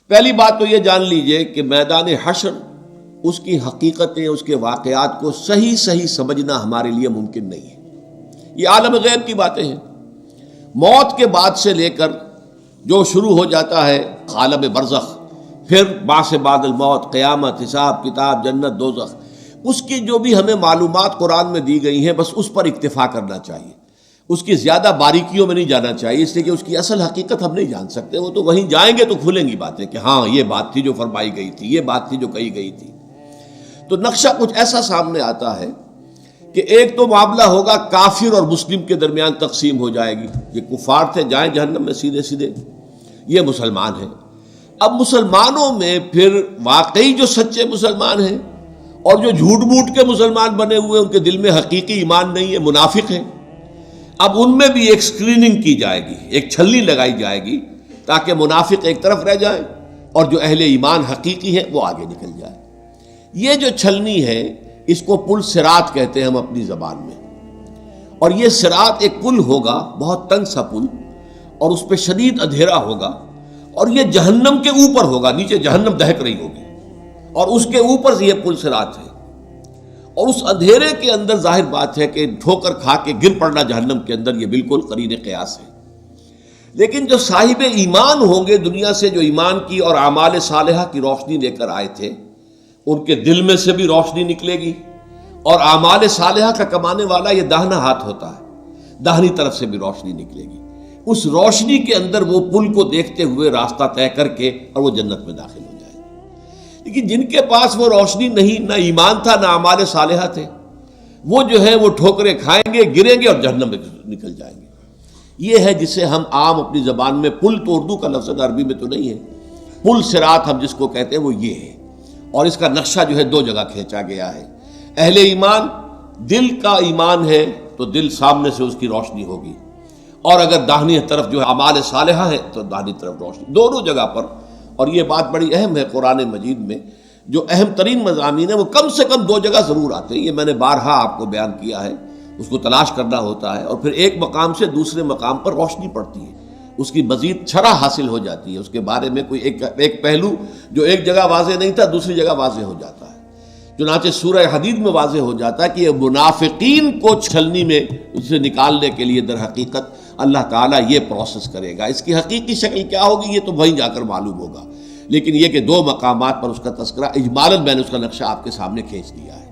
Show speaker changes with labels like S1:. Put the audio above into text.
S1: پہلی بات تو یہ جان لیجئے کہ میدان حشر، اس کی حقیقتیں، اس کے واقعات کو صحیح سمجھنا ہمارے لیے ممکن نہیں ہے۔ یہ عالم غیب کی باتیں ہیں۔ موت کے بعد سے لے کر جو شروع ہو جاتا ہے عالم برزخ، پھر بعث بعد الموت، قیامت، حساب کتاب، جنت دوزخ، اس کی جو بھی ہمیں معلومات قرآن میں دی گئی ہیں بس اس پر اکتفا کرنا چاہیے، اس کی زیادہ باریکیوں میں نہیں جانا چاہیے، اس لیے کہ اس کی اصل حقیقت ہم نہیں جان سکتے۔ وہ تو وہیں جائیں گے تو کھلیں گی باتیں کہ ہاں یہ بات تھی جو فرمائی گئی تھی، یہ بات تھی جو کہی گئی تھی۔ تو نقشہ کچھ ایسا سامنے آتا ہے کہ ایک تو معاملہ ہوگا کافر اور مسلم کے درمیان تقسیم ہو جائے گی، یہ کفار تھے جائیں جہنم میں سیدھے، یہ مسلمان ہیں۔ اب مسلمانوں میں پھر واقعی جو سچے مسلمان ہیں اور جو جھوٹ موٹ کے مسلمان بنے ہوئے ان کے دل میں حقیقی ایمان نہیں ہے، منافق ہیں، اب ان میں بھی ایک سکریننگ کی جائے گی، ایک چھلنی لگائی جائے گی تاکہ منافق ایک طرف رہ جائیں اور جو اہل ایمان حقیقی ہے وہ آگے نکل جائے۔ یہ جو چھلنی ہے اس کو پل صراط کہتے ہیں ہم اپنی زبان میں، اور یہ صراط ایک پل ہوگا، بہت تنگ سا پل، اور اس پہ شدید اندھیرا ہوگا، اور یہ جہنم کے اوپر ہوگا، نیچے جہنم دہک رہی ہوگی اور اس کے اوپر سے یہ پل صراط ہے، اور اس اندھیرے کے اندر ظاہر بات ہے کہ ٹھوکر کھا کے گر پڑنا جہنم کے اندر یہ بالکل قرین قیاس ہے۔ لیکن جو صاحب ایمان ہوں گے دنیا سے، جو ایمان کی اور اعمال صالحہ کی روشنی لے کر آئے تھے، ان کے دل میں سے بھی روشنی نکلے گی، اور اعمال صالحہ کا کمانے والا یہ داہنا ہاتھ ہوتا ہے، داہنی طرف سے بھی روشنی نکلے گی۔ اس روشنی کے اندر وہ پل کو دیکھتے ہوئے راستہ طے کر کے اور وہ جنت میں داخل ہو جائے گا۔ لیکن جن کے پاس وہ روشنی نہیں، نہ ایمان تھا نہ اعمال صالحہ تھے، وہ جو ہے وہ ٹھوکریں کھائیں گے، گریں گے اور جہنم میں نکل جائیں گے۔ یہ ہے جسے ہم عام اپنی زبان میں پل، تو اردو کا لفظ عربی میں تو نہیں ہے، پل صراط ہم جس کو کہتے ہیں وہ یہ ہے، اور اس کا نقشہ جو ہے دو جگہ کھینچا گیا ہے۔ اہل ایمان، دل کا ایمان ہے تو دل سامنے سے اس کی روشنی ہوگی، اور اگر داہنی طرف جو ہے اعمال صالحہ ہے تو داہنی طرف روشنی، دونوں جگہ پر۔ اور یہ بات بڑی اہم ہے، قرآن مجید میں جو اہم ترین مضامین ہیں وہ کم سے کم دو جگہ ضرور آتے ہیں، یہ میں نے بارہا آپ کو بیان کیا ہے، اس کو تلاش کرنا ہوتا ہے، اور پھر ایک مقام سے دوسرے مقام پر روشنی پڑتی ہے، اس کی مزید شرح حاصل ہو جاتی ہے، اس کے بارے میں کوئی ایک پہلو جو ایک جگہ واضح نہیں تھا دوسری جگہ واضح ہو جاتا ہے۔ چنانچہ سورہ حدید میں واضح ہو جاتا ہے کہ یہ منافقین کو چھلنی میں اسے نکالنے کے لیے در حقیقت اللہ تعالیٰ یہ پروسیس کرے گا۔ اس کی حقیقی شکل کیا ہوگی یہ تو وہیں جا کر معلوم ہوگا، لیکن یہ کہ دو مقامات پر اس کا تذکرہ اجمالاً میں نے اس کا نقشہ آپ کے سامنے کھینچ دیا ہے۔